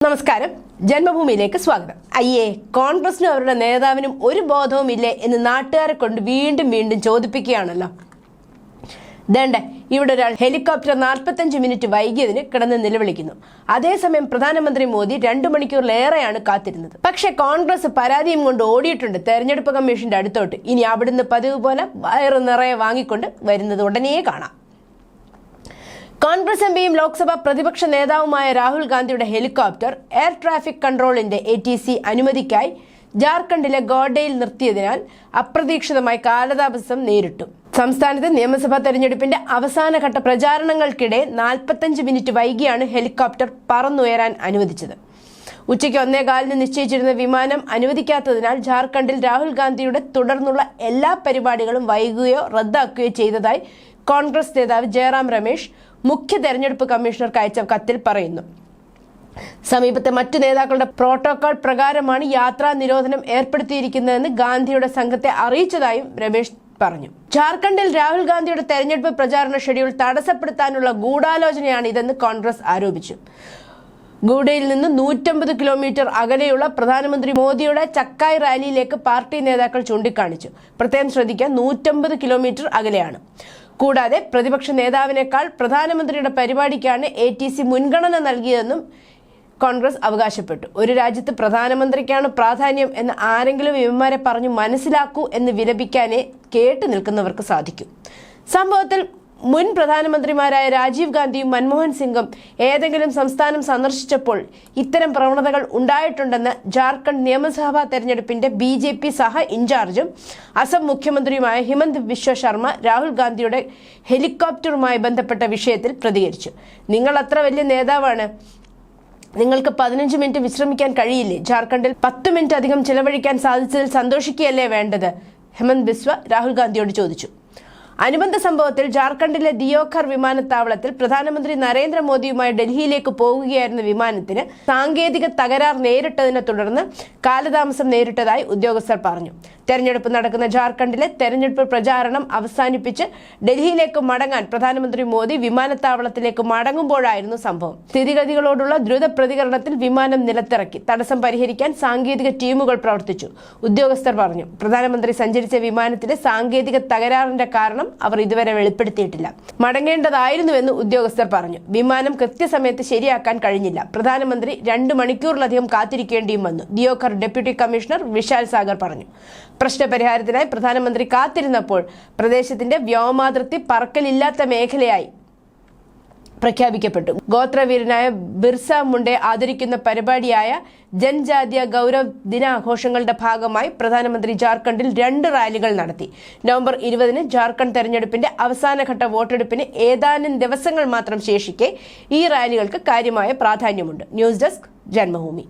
നമസ്കാരം, ജന്മഭൂമിയിലേക്ക് സ്വാഗതം. അയ്യേ, കോൺഗ്രസിനും അവരുടെ നേതാവിനും ഒരു ബോധവുമില്ലേ എന്ന് നാട്ടുകാരെ കൊണ്ട് വീണ്ടും ചോദിപ്പിക്കുകയാണല്ലോ. ദേണ്ടേ, ഇവിടെ ഒരാൾ ഹെലികോപ്റ്റർ 45 മിനിറ്റ് വൈകിയതിന് കിടന്ന് നിലവിളിക്കുന്നു. അതേസമയം പ്രധാനമന്ത്രി മോദി 2 മണിക്കൂറിലേറെയാണ് കാത്തിരുന്നത്. പക്ഷെ കോൺഗ്രസ് പരാതിയും കൊണ്ട് ഓടിയിട്ടുണ്ട് തെരഞ്ഞെടുപ്പ് കമ്മീഷന്റെ അടുത്തോട്ട്. ഇനി അവിടുന്ന് പതിവ് പോലെ വയറ് നിറയെ വാങ്ങിക്കൊണ്ട് വരുന്നത് ഉടനെ കാണാം. കോൺഗ്രസ് എംപിയും ലോക്സഭാ പ്രതിപക്ഷ നേതാവുമായ രാഹുൽ ഗാന്ധിയുടെ ഹെലികോപ്റ്റർ എയർ ട്രാഫിക് കൺട്രോളിന്റെ ATC അനുമതിക്കായി ജാർഖണ്ഡിലെ ഗോഡയിൽ നിർത്തിയതിനാൽ അപ്രതീക്ഷിതമായി കാലതാമസം നേരിട്ടു. സംസ്ഥാനത്ത് നിയമസഭാ തെരഞ്ഞെടുപ്പിന്റെ അവസാനഘട്ട പ്രചാരണങ്ങൾക്കിടെ 45 മിനിറ്റ് വൈകിയാണ് ഹെലികോപ്റ്റർ പറന്നുയരാൻ അനുവദിച്ചത്. ഉച്ചയ്ക്ക് 1:15 നിശ്ചയിച്ചിരുന്ന വിമാനം അനുവദിക്കാത്തതിനാൽ ജാർഖണ്ഡിൽ രാഹുൽ ഗാന്ധിയുടെ തുടർന്നുള്ള എല്ലാ പരിപാടികളും വൈകുകയോ റദ്ദാക്കുകയോ ചെയ്തതായി കോൺഗ്രസ് നേതാവ് ജയറാം രമേശ് മുഖ്യ തെരഞ്ഞെടുപ്പ് കമ്മീഷണർക്ക് അയച്ച കത്തിൽ പറയുന്നു. സമീപത്തെ മറ്റു നേതാക്കളുടെ പ്രോട്ടോകോൾ പ്രകാരമാണ് യാത്രാ നിരോധനം ഏർപ്പെടുത്തിയിരിക്കുന്നതെന്ന് ഗാന്ധിയുടെ സംഘത്തെ അറിയിച്ചതായും രമേശ് പറഞ്ഞു. ജാർഖണ്ഡിൽ രാഹുൽ ഗാന്ധിയുടെ തെരഞ്ഞെടുപ്പ് പ്രചാരണ ഷെഡ്യൂൾ തടസ്സപ്പെടുത്താനുള്ള ഗൂഢാലോചനയാണ് ഇതെന്ന് കോൺഗ്രസ് ആരോപിച്ചു. ഗൂഡയിൽ നിന്ന് 150 കിലോമീറ്റർ അകലെയുള്ള പ്രധാനമന്ത്രി മോദിയുടെ ചക്കായ് റാലിയിലേക്ക് പാർട്ടി നേതാക്കൾ ചൂണ്ടിക്കാണിച്ചു. പ്രത്യേകം ശ്രദ്ധിക്കാൻ 150 കിലോമീറ്റർ അകലെയാണ്. കൂടാതെ പ്രതിപക്ഷ നേതാവിനേക്കാൾ പ്രധാനമന്ത്രിയുടെ പരിപാടിക്കാണ് ATC മുൻഗണന നൽകിയതെന്നും കോൺഗ്രസ് അവകാശപ്പെട്ടു. ഒരു രാജ്യത്ത് പ്രധാനമന്ത്രിക്കാണ് പ്രാധാന്യം എന്ന് ആരെങ്കിലും ഇവന്മാരെ പറഞ്ഞു മനസ്സിലാക്കൂ എന്ന് വിലപിക്കാനേ കേട്ടു നിൽക്കുന്നവർക്ക് സാധിക്കൂ. സംഭവത്തിൽ മുൻ പ്രധാനമന്ത്രിമാരായ രാജീവ് ഗാന്ധിയും മൻമോഹൻ സിംഗും ഏതെങ്കിലും സംസ്ഥാനം സന്ദർശിച്ചപ്പോൾ ഇത്തരം പ്രവണതകൾ ഉണ്ടായിട്ടുണ്ടെന്ന് ജാർഖണ്ഡ് നിയമസഭാ തെരഞ്ഞെടുപ്പിന്റെ BJP സഹ ഇൻചാർജും അസം മുഖ്യമന്ത്രിയുമായ ഹിമന്ത് ബിശ്വ ശർമ്മ രാഹുൽ ഗാന്ധിയുടെ ഹെലികോപ്റ്ററുമായി ബന്ധപ്പെട്ട വിഷയത്തിൽ പ്രതികരിച്ചു. നിങ്ങൾ അത്ര വലിയ നേതാവാണ്, നിങ്ങൾക്ക് 15 മിനിറ്റ് വിശ്രമിക്കാൻ കഴിയില്ലേ? ജാർഖണ്ഡിൽ 10 മിനിറ്റ് അധികം ചിലവഴിക്കാൻ സാധിച്ചതിൽ സന്തോഷിക്കുകയല്ലേ വേണ്ടത്? ഹിമന്ത് ബിശ്വ രാഹുൽ ഗാന്ധിയോട് ചോദിച്ചു. അനുബന്ധ സംഭവത്തിൽ ജാർഖണ്ഡിലെ ദിയോഘർ വിമാനത്താവളത്തിൽ പ്രധാനമന്ത്രി നരേന്ദ്രമോദിയുമായി ഡൽഹിയിലേക്ക് പോകുകയായിരുന്ന വിമാനത്തിന് സാങ്കേതിക തകരാർ നേരിട്ടതിനെ തുടർന്ന് കാലതാമസം നേരിട്ടതായി ഉദ്യോഗസ്ഥർ പറഞ്ഞു. തെരഞ്ഞെടുപ്പ് നടക്കുന്ന ജാർഖണ്ഡിലെ തെരഞ്ഞെടുപ്പ് പ്രചാരണം അവസാനിപ്പിച്ച് ഡൽഹിയിലേക്ക് മടങ്ങാൻ പ്രധാനമന്ത്രി മോദി വിമാനത്താവളത്തിലേക്ക് മടങ്ങുമ്പോഴായിരുന്നു സംഭവം. സ്ഥിതിഗതികളോടുള്ള ദ്രുത പ്രതികരണത്തിൽ വിമാനം നിലത്തിറക്കി. തടസ്സം പരിഹരിക്കാൻ സാങ്കേതിക ടീമുകൾ പ്രവർത്തിച്ചു, ഉദ്യോഗസ്ഥർ പറഞ്ഞു. പ്രധാനമന്ത്രി സഞ്ചരിച്ച വിമാനത്തിലെ സാങ്കേതിക തകരാറിന്റെ കാരണം അവർ ഇതുവരെ വെളിപ്പെടുത്തിയിട്ടില്ല. മടങ്ങേണ്ടതായിരുന്നുവെന്ന് ഉദ്യോഗസ്ഥർ പറഞ്ഞു. വിമാനം കൃത്യസമയത്ത് ശരിയാക്കാൻ കഴിഞ്ഞില്ല. പ്രധാനമന്ത്രി 2 മണിക്കൂറിലധികം കാത്തിരിക്കേണ്ടിയും വന്നു, ദിയോഘർ ഡെപ്യൂട്ടി കമ്മീഷണർ വിശാൽ സാഗർ പറഞ്ഞു. പ്രശ്നപരിഹാരത്തിനായി പ്രധാനമന്ത്രി കാത്തിരുന്നപ്പോൾ പ്രദേശത്തിന്റെ വ്യോമാതിർത്തി പറക്കലില്ലാത്ത മേഖലയായി പ്രഖ്യാപിക്കപ്പെട്ടു. ഗോത്രവീരനായ ബിർസ മുണ്ടെ ആദരിക്കുന്ന പരിപാടിയായ ജൻജാതീയ ഗൗരവ് ദിനാഘോഷങ്ങളുടെ ഭാഗമായി പ്രധാനമന്ത്രി ജാർഖണ്ഡിൽ 2 റാലികൾ നടത്തി. നവംബർ 20-ന് ജാർഖണ്ഡ് തെരഞ്ഞെടുപ്പിന്റെ അവസാനഘട്ട വോട്ടെടുപ്പിന് ഏതാനും ദിവസങ്ങൾ മാത്രം ശേഷിക്കെ ഈ റാലികൾക്ക് കാര്യമായ പ്രാധാന്യമുണ്ട്. News desk, Janmabhumi.